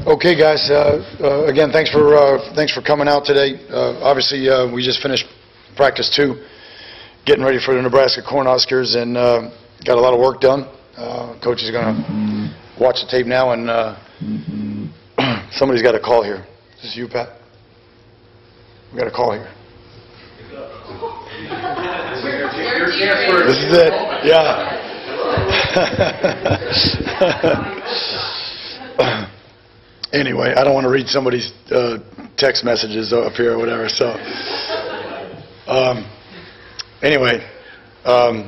Okay, guys. Again, thanks for coming out today. Obviously, we just finished practice 2, getting ready for the Nebraska Cornhuskers, and got a lot of work done. Coach is going to watch the tape now, and somebody's got a call here. Is this you, Pat? We got a call here. This is it. Yeah. Anyway, I don't want to read somebody's text messages up here or whatever. So, anyway, no,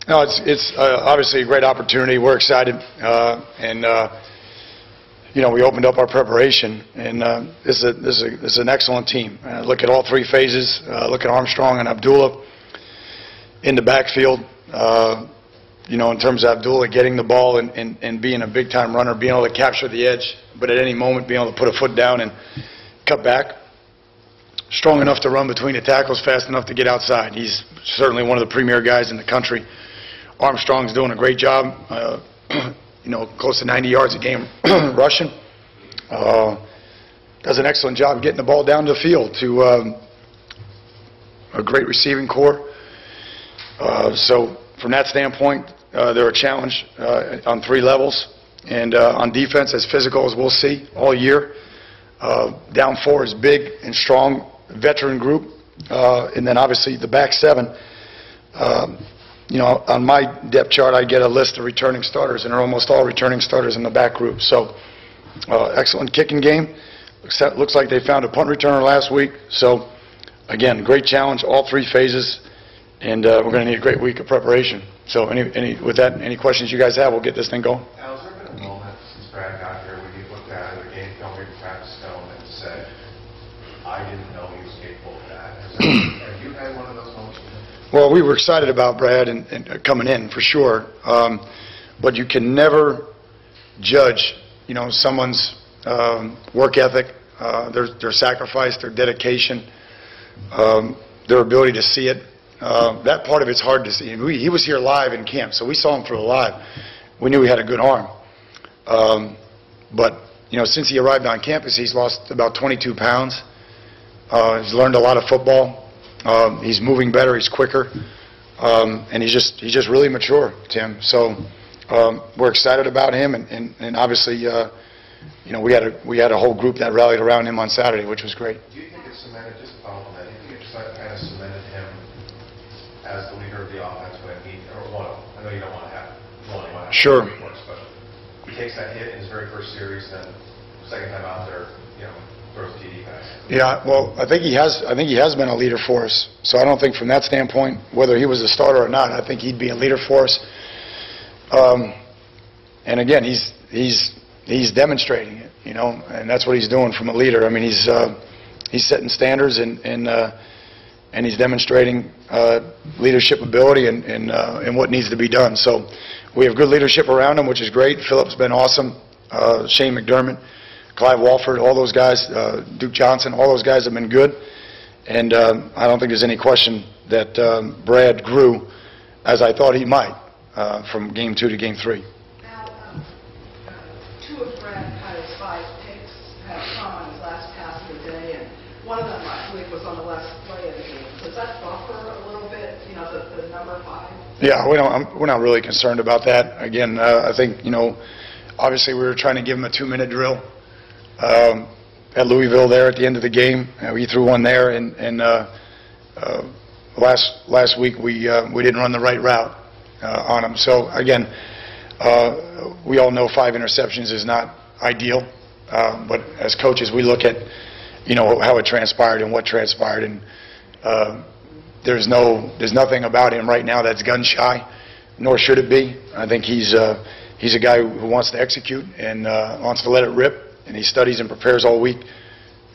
it's obviously a great opportunity. We're excited, and we opened up our preparation, and this is an excellent team. Look at all 3 phases. Look at Armstrong and Abdullah in the backfield. In terms of Abdullah getting the ball and being a big-time runner, being able to capture the edge, but at any moment being able to put a foot down and cut back. Strong enough to run between the tackles, fast enough to get outside. He's certainly one of the premier guys in the country. Armstrong's doing a great job, close to 90 yards a game rushing. Does an excellent job getting the ball down the field to a great receiving core. So from that standpoint, they're a challenge on 3 levels. And on defense, as physical as we'll see all year. Down 4 is big and strong, veteran group. And then obviously the back 7. On my depth chart, I get a list of returning starters, and they're almost all returning starters in the back group. So excellent kicking game. Looks like they found a punt returner last week. So, again, great challenge, all 3 phases. And we're going to need a great week of preparation. So with that, any questions you guys have, we'll get this thing going. Al, has there been a moment since Brad got here when you looked at the game film or practice film and said, I didn't know he was capable of that? Have you had one of those moments? Well, we were excited about Brad and coming in, for sure. But you can never judge, someone's work ethic, their sacrifice, their dedication, their ability to see it. That part of it's hard to see. He was here live in camp, so we saw him through live. We knew he had a good arm. But, since he arrived on campus, he's lost about 22 pounds. He's learned a lot of football. He's moving better. He's quicker. And he's just really mature, Tim. So we're excited about him. And obviously, we had a whole group that rallied around him on Saturday, which was great. Do you think it cemented, just to follow on that, do you think it kind of cemented him as the leader of the offense when I know you don't want to have one. Sure. But he takes that hit in his very first series, then second time out there, throws TD pass. Yeah, well, I think he has been a leader for us. So I don't think from that standpoint, whether he was a starter or not, I think he'd be a leader for us. And again, he's demonstrating it, and that's what he's doing from a leader. I mean, he's setting standards and he's demonstrating leadership ability and what needs to be done. So we have good leadership around him, which is great. Phillip's been awesome. Shane McDermott, Clive Walford, all those guys, Duke Johnson, all those guys have been good. And I don't think there's any question that Brad grew as I thought he might from game 2 to game 3. Now, 2 of Brad Kyle's 5 picks have come on his last pass of the day, and one of them last week was on the last play of the game. Does that buffer a little bit, the number 5? Yeah, we're not really concerned about that. Again, I think, obviously we were trying to give him a 2-minute drill at Louisville there at the end of the game. We threw one there, and last week we didn't run the right route on him. So again, we all know 5 interceptions is not ideal, but as coaches we look at how it transpired and what transpired, and there's nothing about him right now that's gun shy, nor should it be. I think he's a guy who wants to execute and wants to let it rip, and he studies and prepares all week,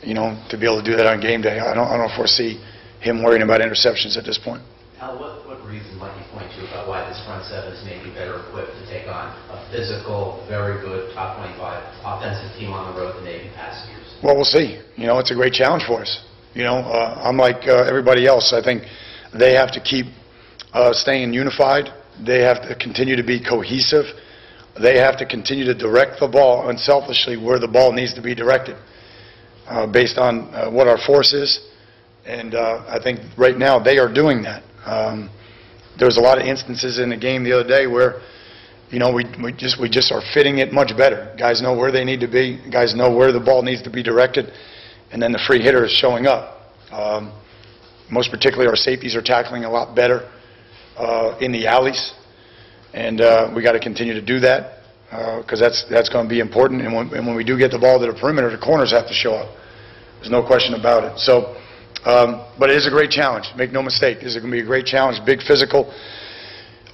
to be able to do that on game day. I don't foresee him worrying about interceptions at this point. Al, what reason might you point to about why this front 7 is maybe better equipped to take on a physical, very good top 25 offensive team on the road than maybe past years? Well, we'll see. It's a great challenge for us. Unlike everybody else, I think they have to keep staying unified. They have to continue to be cohesive. they have to continue to direct the ball unselfishly where the ball needs to be directed, based on what our force is. And I think right now they are doing that. There was a lot of instances in the game the other day where, you know, we just are fitting it much better. Guys know where they need to be. Guys know where the ball needs to be directed, and then the free hitter is showing up. Most particularly, our safeties are tackling a lot better in the alleys, and we got to continue to do that because that's going to be important. And when we do get the ball to the perimeter, the corners have to show up. There's no question about it. So, but it is a great challenge. Make no mistake, this is going to be a great challenge. Big physical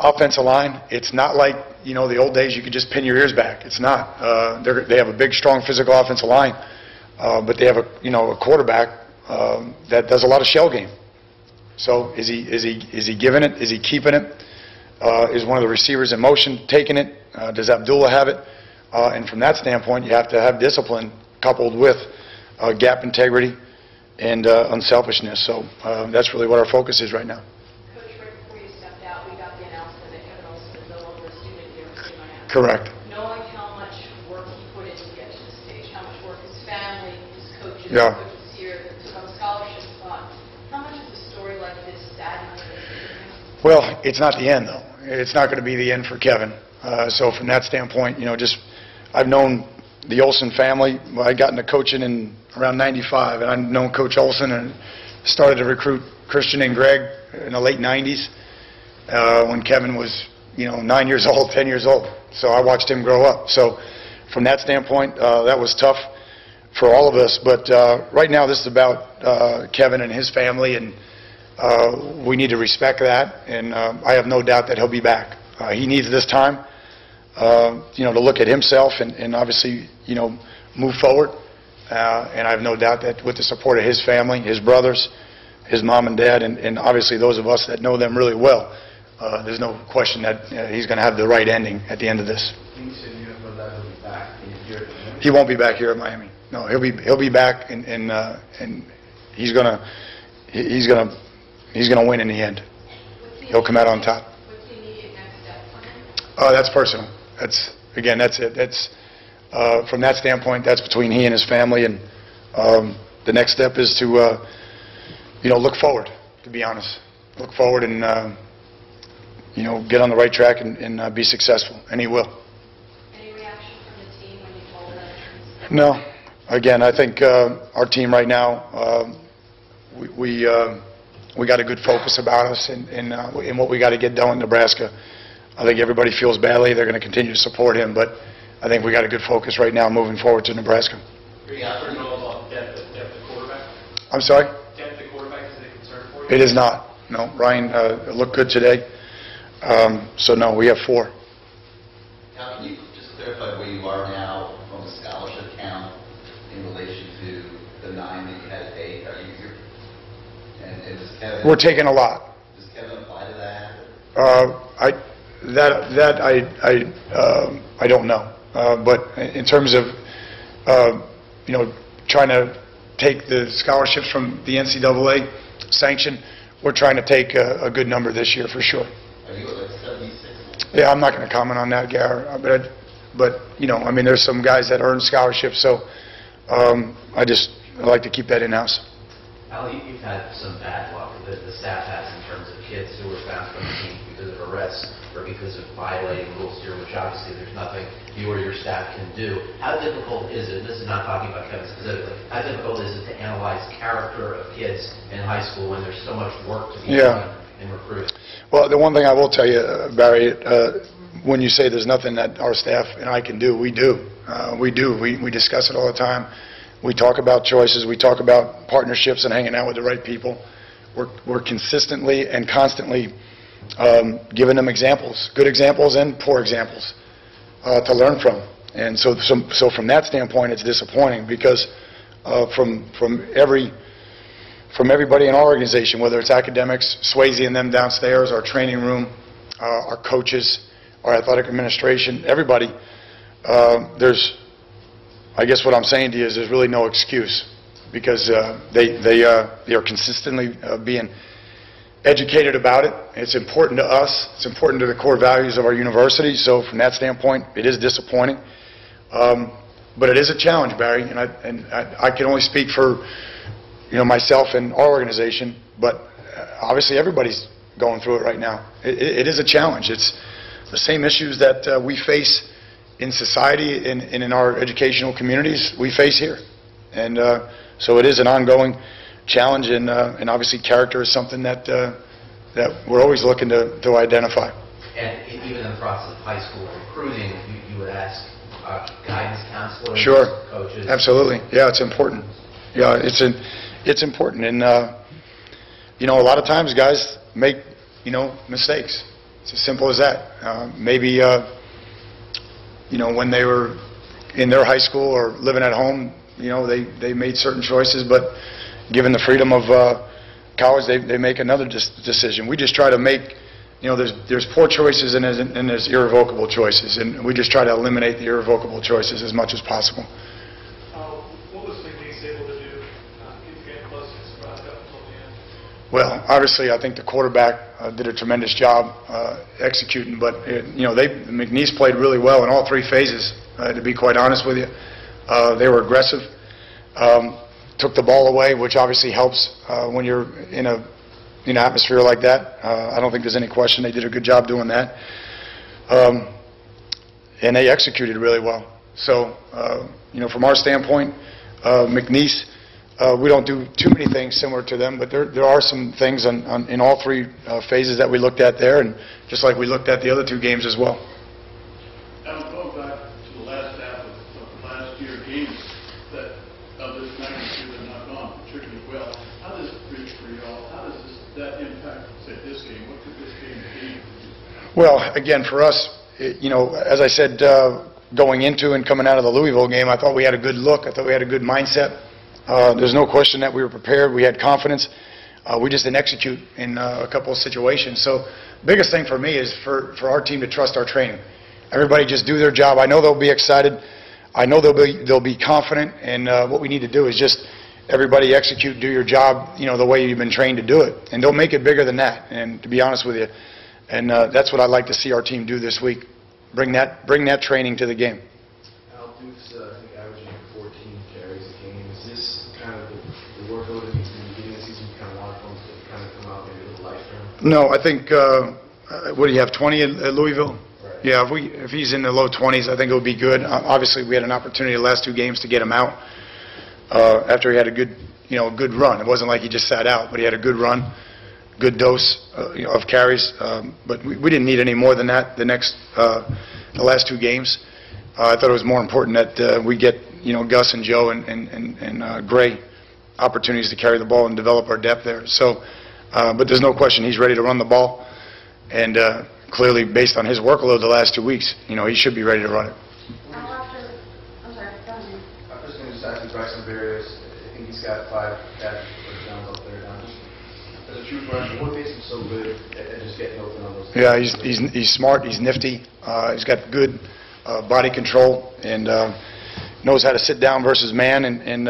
offensive line. It's not like, you know, the old days you could just pin your ears back. It's not. They have a big, strong physical offensive line, but they have a quarterback that does a lot of shell game. So is he giving it? Is he keeping it? Is one of the receivers in motion taking it? Does Abdullah have it? And from that standpoint, you have to have discipline coupled with gap integrity and unselfishness. So that's really what our focus is right now. Coach, right before you stepped out, we got the announcement that Kevin Olsen is no longer a student here at State Miami. Correct. Knowing how much work he put in to get to this stage, how much work his family, his coaches, Yeah. coaches here, took on a scholarship spot, how much is a story like this saddening to him? Well, it's not the end, though. It's not going to be the end for Kevin. So from that standpoint, you know, I've known the Olsen family. Well, I got into coaching in around '95, and I've known Coach Olsen and started to recruit Christian and Greg in the late '90s when Kevin was, you know, 9 years old, 10 years old. So I watched him grow up. So from that standpoint, that was tough for all of us. But right now, this is about Kevin and his family, and we need to respect that. And I have no doubt that he'll be back. He needs this time, you know, to look at himself and obviously, you know, move forward. And I have no doubt that with the support of his family, his brothers, his mom and dad, and obviously those of us that know them really well, there's no question that he's going to have the right ending at the end of this. You said you have no doubt he'll be back. He won't be back here at Miami. No, he'll be back, and he's gonna win in the end. He'll come out on top. What's the immediate next step for him? That's personal. That's it. That's from that standpoint, that's between he and his family, and the next step is to you know, look forward. To be honest, look forward and you know, get on the right track and be successful, and he will. Any reaction from the team when you told them? No. Again, I think our team right now, we got a good focus about us in what we got to get done in Nebraska. I think everybody feels badly. They're going to continue to support him, but I think we got a good focus right now moving forward to Nebraska. Are you concerned at all about depth of quarterback? I'm sorry? Depth of quarterback, is it a concern for you? It is not. No. Ryan looked good today. So, no, we have 4. Now, can you just clarify where you are now from a scholarship count in relation to the 9 that you had at 8? Are you and does Kevin... We're taking a lot. Does Kevin apply to that? I don't know. But in terms of, you know, trying to take the scholarships from the NCAA sanction, we're trying to take a good number this year for sure. Are you at like 76? Yeah, I'm not going to comment on that, Gar. But you know, I mean, there's some guys that earn scholarships, so I like to keep that in-house. Al, you've had some bad luck that the staff has in terms of kids who were found from the team because of arrests or because of violating rules here, which obviously there's nothing you or your staff can do. How difficult is it, this is not talking about Kevin specifically, how difficult is it to analyze character of kids in high school when there's so much work to be done in recruiting? Well, the one thing I will tell you, Barry, when you say there's nothing that our staff and I can do, we do. We discuss it all the time. We talk about choices. We talk about partnerships and hanging out with the right people. We're consistently and constantly giving them examples, good examples and poor examples, to learn from. And so from that standpoint, it's disappointing because from everybody in our organization, whether it's academics, Swayze and them downstairs, our training room, our coaches, our athletic administration, everybody, I guess what I'm saying to you is there's really no excuse because they are consistently being educated about it. It's important to us. It's important to the core values of our university. So from that standpoint, it is disappointing. But it is a challenge, Barry, and I can only speak for myself and our organization, but obviously everybody's going through it right now. It is a challenge. It's the same issues that we face in society and in our educational communities we face here. And so it is an ongoing challenge, and obviously character is something that we're always looking to identify. And even in the process of high school recruiting, you would ask guidance counselors, Sure. coaches? Absolutely. Yeah, it's important. Yeah, it's important. And, a lot of times guys make, mistakes. It's as simple as that. Maybe, when they were in their high school or living at home, they made certain choices, but given the freedom of college, they make another decision. We just try to make, there's poor choices and there's irrevocable choices, and we just try to eliminate the irrevocable choices as much as possible. What was McNeese able to do in getting close to Nebraska until the end? Well, obviously, I think the quarterback did a tremendous job executing, but McNeese played really well in all three phases. To be quite honest with you, they were aggressive. Took the ball away, which obviously helps when you're in an atmosphere like that. I don't think there's any question they did a good job doing that. And they executed really well. So, from our standpoint, McNeese, we don't do too many things similar to them, but there are some things in all three phases that we looked at there, and just like we looked at the other two games as well. Now, going back to the last half of last year games that of this magnitude have not gone particularly well, how does it reach for y'all? How does that impact, say, this game? What could this game be? Well, again, for us, as I said, going into and coming out of the Louisville game, I thought we had a good look. I thought we had a good mindset. There's no question that we were prepared. We had confidence. We just didn't execute in a couple of situations. So the biggest thing for me is for our team to trust our training. Everybody just do their job. I know they'll be excited. I know they'll be confident. And what we need to do is just everybody execute, do your job, the way you've been trained to do it. And don't make it bigger than that. And to be honest with you, and that's what I'd like to see our team do this week. Bring that training to the game. Al Duke's, I think, averaging 14 carries a game. Is this kind of the workload in the beginning of the season you kind of want them to kind of come out maybe with a life term? No, I think, what do you have, 20 at Louisville? Right. Yeah, if he's in the low 20s, I think it would be good. Obviously, we had an opportunity the last two games to get him out after he had a good run. It wasn't like he just sat out, but he had a good run, good dose of carries. But we didn't need any more than that the last two games. I thought it was more important that we get Gus and Joe and Gray opportunities to carry the ball and develop our depth there. So, but there's no question he's ready to run the ball, and clearly based on his workload the last 2 weeks, he should be ready to run it. I'm sorry, go ahead. I'm just going to just ask you Bryson Berrios. I think he's got 5 catches or downs up there now. Just as a true freshman, what makes him so good at just getting open on those? Yeah, he's smart. He's nifty. He's got good body control and knows how to sit down versus man and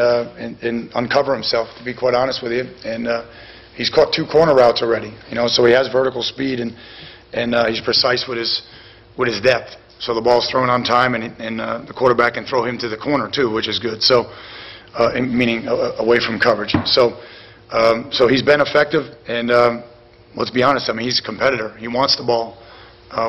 uncover himself. To be quite honest with you, and he's caught 2 corner routes already. So he has vertical speed and he's precise with his depth. So the ball's thrown on time, and the quarterback can throw him to the corner too, which is good. So meaning away from coverage. So he's been effective, and let's be honest. I mean, he's a competitor. He wants the ball,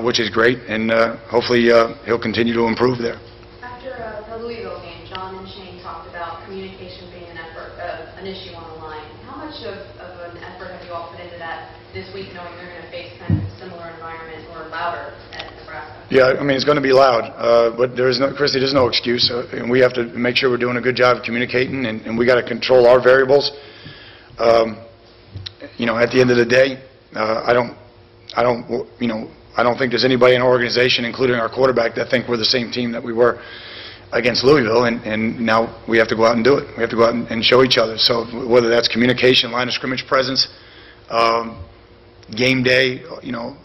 which is great, and hopefully he'll continue to improve there. After the Louisville game, John and Shane talked about communication being an issue on the line. How much of an effort have you all put into that this week, knowing they're going to face kind of a similar environment or louder at Nebraska? Yeah, I mean, it's going to be loud, but Christy, there's no excuse, and we have to make sure we're doing a good job of communicating, and we got to control our variables. At the end of the day, I don't think there's anybody in our organization, including our quarterback, that think we're the same team that we were against Louisville, and now we have to go out and do it. We have to go out and show each other. So whether that's communication, line of scrimmage presence, game day,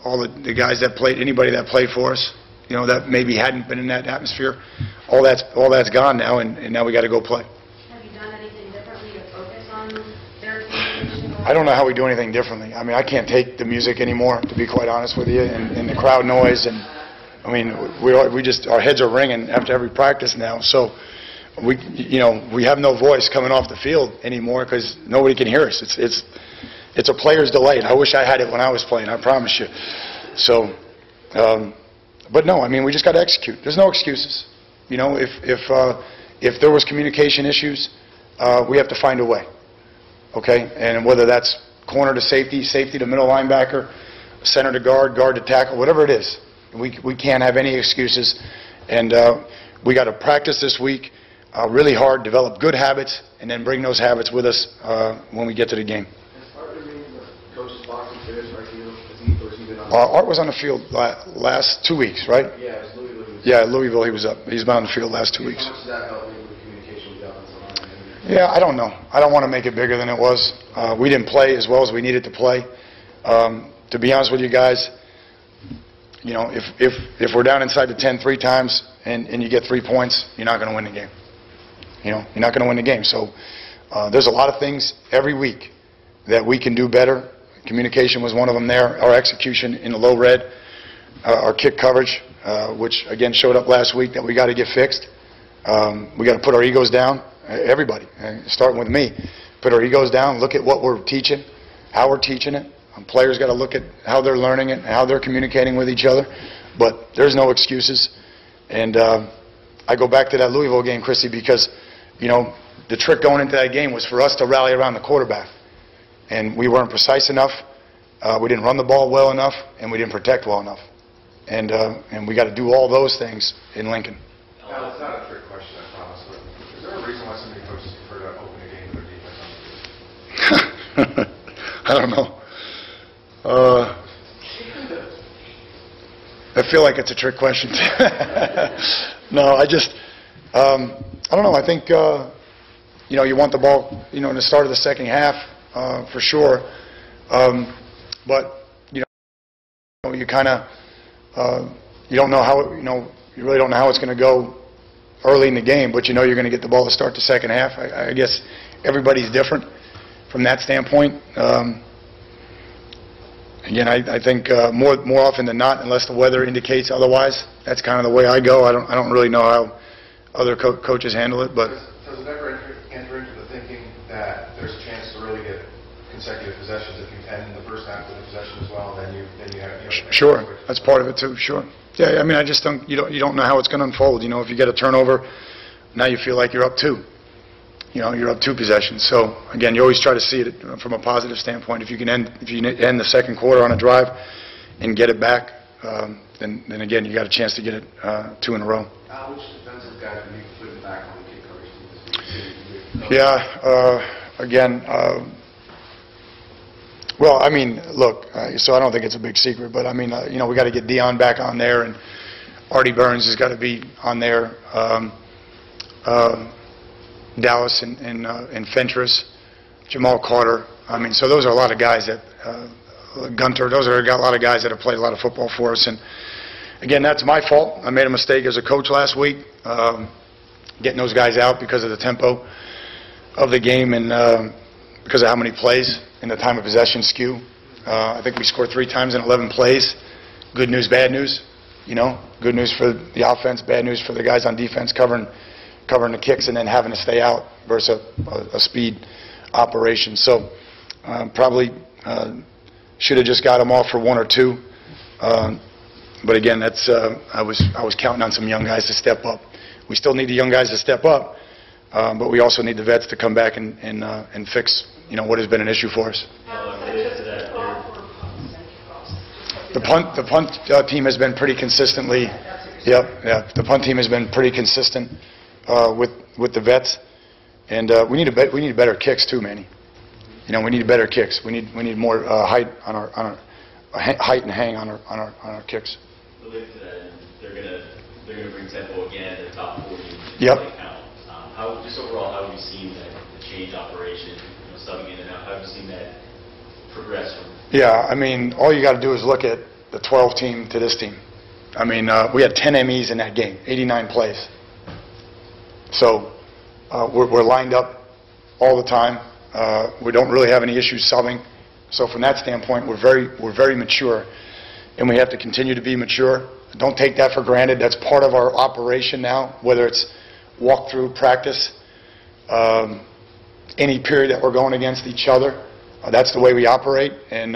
all the guys that played, anybody that played for us, that maybe hadn't been in that atmosphere, all that's gone now, and now we got to go play. Have you done anything differently to focus on their communication? I don't know how we do anything differently. I mean, I can't take the music anymore, to be quite honest with you, and the crowd noise. And I mean, we just, our heads are ringing after every practice now. So we have no voice coming off the field anymore because nobody can hear us. It's a player's delight. I wish I had it when I was playing, I promise you. So, but no, I mean, we just got to execute. There's no excuses. You know, if there was communication issues, we have to find a way. Okay, and whether that's corner to safety, safety to middle linebacker, center to guard, guard to tackle, whatever it is, we can't have any excuses. And we got to practice this week really hard, develop good habits, and then bring those habits with us when we get to the game. Has Art remained in the coach's box and finish right here? Or has he been on? Art was on the field last 2 weeks, right? Yeah, it was Louisville. Yeah, Louisville. He was up. He's been on the field last 2 weeks. How much does that help you with communication with the offensive line? Yeah, I don't know. I don't want to make it bigger than it was. We didn't play as well as we needed to play. To be honest with you guys, you know, if we're down inside the 10 3 times and you get 3 points, you're not going to win the game. You know, you're not going to win the game. So there's a lot of things every week that we can do better. Communication was one of them there. Our execution in the low red, our kick coverage, which again showed up last week, that we got to get fixed. We got to put our egos down. Everybody, starting with me, put our egos down, look at what we're teaching, how we're teaching it. Players got to look at how they're learning it, how they're communicating with each other. But there's no excuses. And I go back to that Louisville game, Chrissy, because, you know, the trick going into that game was for us to rally around the quarterback. And we weren't precise enough. We didn't run the ball well enough, and we didn't protect well enough. And we got to do all those things in Lincoln. Now, it's not a trick question, I promise, but is there a reason why so many coaches prefer to open a game with their defense on the field? I don't know. I feel like it's a trick question. No, I don't know. I think, you know, you want the ball, you know, in the start of the second half, for sure. But, you know, you kind of, you don't know how, you know, you really don't know how it's going to go early in the game, but you know you're going to get the ball to start the second half. I guess everybody's different from that standpoint. Again, I think more often than not, unless the weather indicates otherwise, that's kind of the way I go. I don't really know how other coaches handle it, but Does it ever enter into the thinking that there's a chance to really get consecutive possessions if you end in the first half with a possession as well, then you have, you know, sure, that's part of it too. Sure. Yeah, I mean, I just don't. You don't know how it's going to unfold. You know, if you get a turnover, now you feel like you're up 2. You know, you're up 2 possessions. So again, you always try to see it from a positive standpoint. If you end the second quarter on a drive and get it back, then again you got a chance to get it 2 in a row. Which defensive guy do you put it back on the kick coverage team? Yeah. Again. Well, I mean, look. So I don't think it's a big secret, but I mean, you know, we got to get Dion back on there, and Artie Burns has got to be on there. Dallas and Fentress, Jamal Carter. I mean, so those are a lot of guys that Gunter. Those are a lot of guys that have played a lot of football for us. And again, that's my fault. I made a mistake as a coach last week, getting those guys out because of the tempo of the game and because of how many plays and the time of possession skew. I think we scored 3 times in 11 plays. Good news, bad news. You know, good news for the offense, bad news for the guys on defense covering the kicks and then having to stay out versus a speed operation. So probably should have just got them off for 1 or 2. But again, that's I was counting on some young guys to step up. We still need the young guys to step up, but we also need the vets to come back and fix, you know, what has been an issue for us. The punt team has been pretty consistently. Yep. The punt team has been pretty consistent with the vets, and we need better kicks too, Manny. You know, we need better kicks. We need more height on our height and hang on our kicks. Related to that, they're gonna bring tempo again at the top 40. Yep. How just overall, how have you seen the change operation, you know, subbing in and out? How have you seen that progress from? Yeah, I mean, all you got to do is look at the 12 team to this team. I mean, we had 10 MEs in that game, 89 plays. So we're lined up all the time. We don't really have any issues subbing. So from that standpoint, we're very mature, and we have to continue to be mature. Don't take that for granted. That's part of our operation now, whether it's walk-through practice, any period that we're going against each other. That's the way we operate, and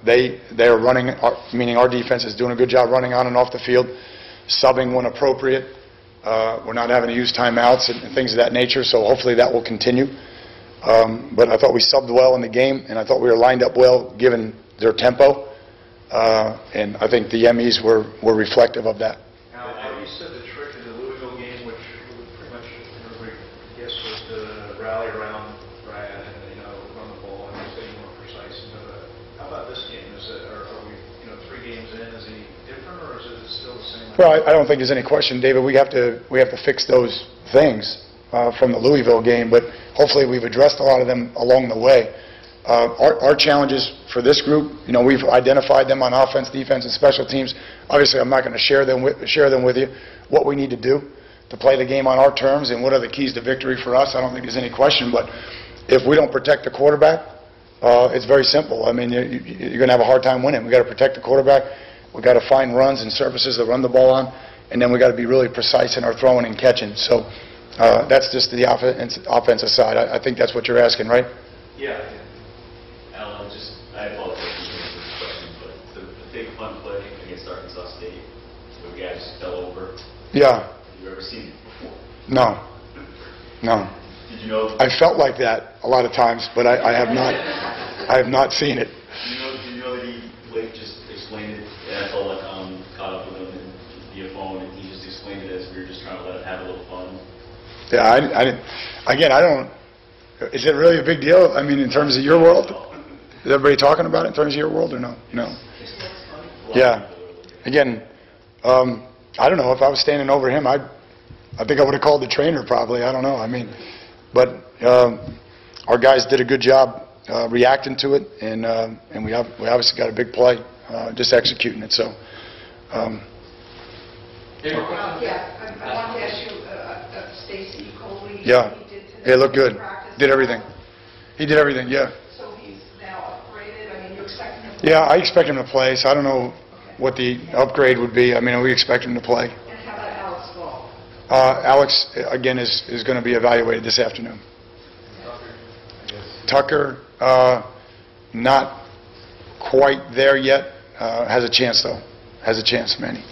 they are running, meaning our defense is doing a good job running on and off the field, subbing when appropriate. We're not having to use timeouts and things of that nature, so hopefully that will continue. But I thought we subbed well in the game, and I thought we were lined up well given their tempo, and I think the MEs were reflective of that. Now, you said the trick in the Louisville game, which pretty much everybody guessed, was to rally around Brad and run the ball and stay more precise. How about this game? Are we 3 games in? Is he different, or is it still the same? Well, I don't think there's any question, David. We have to fix those things from the Louisville game, but hopefully we've addressed a lot of them along the way. Our challenges for this group, we've identified them on offense, defense, and special teams. Obviously, I'm not going to share them with you. What we need to do to play the game on our terms and what are the keys to victory for us, I don't think there's any question. But if we don't protect the quarterback, it's very simple. I mean, you're going to have a hard time winning. We've got to protect the quarterback. We've got to find runs and surfaces to run the ball on, and then we've got to be really precise in our throwing and catching. So that's just the offensive side. I think that's what you're asking, right? Yeah. Alan, I apologize for this question, but the big fun play against Arkansas State, where the guy just fell over. Yeah. Have you ever seen it before? No. Did you know? I felt like that a lot of times, but I have not. I have not seen it. Did you know that he just explained it? NFL caught up with him via phone, and he just explained it as we were just trying to let him have a little fun. Yeah, I didn't. Again, I don't. Is it really a big deal? I mean, in terms of your world, is everybody talking about it in terms of your world or no? No. Yeah. Again, I don't know. If I was standing over him, I think I would have called the trainer probably. I don't know. I mean, but our guys did a good job reacting to it, and we obviously got a big play, just executing it. So. Yeah, I wanted to ask you, Stacy Coley. Yeah. He did today. Yeah, looked good. Practice. Did everything. He did everything. Yeah. So he's now upgraded. I mean, you expect him to. Yeah, I expect him to play. So I don't know what the upgrade would be. I mean, we expect him to play. And how about Alex Ball? Alex, again, is going to be evaluated this afternoon. Tucker, not quite there yet. Has a chance, though. Has a chance, Manny.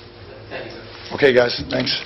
Thank you. Okay, guys. Thanks.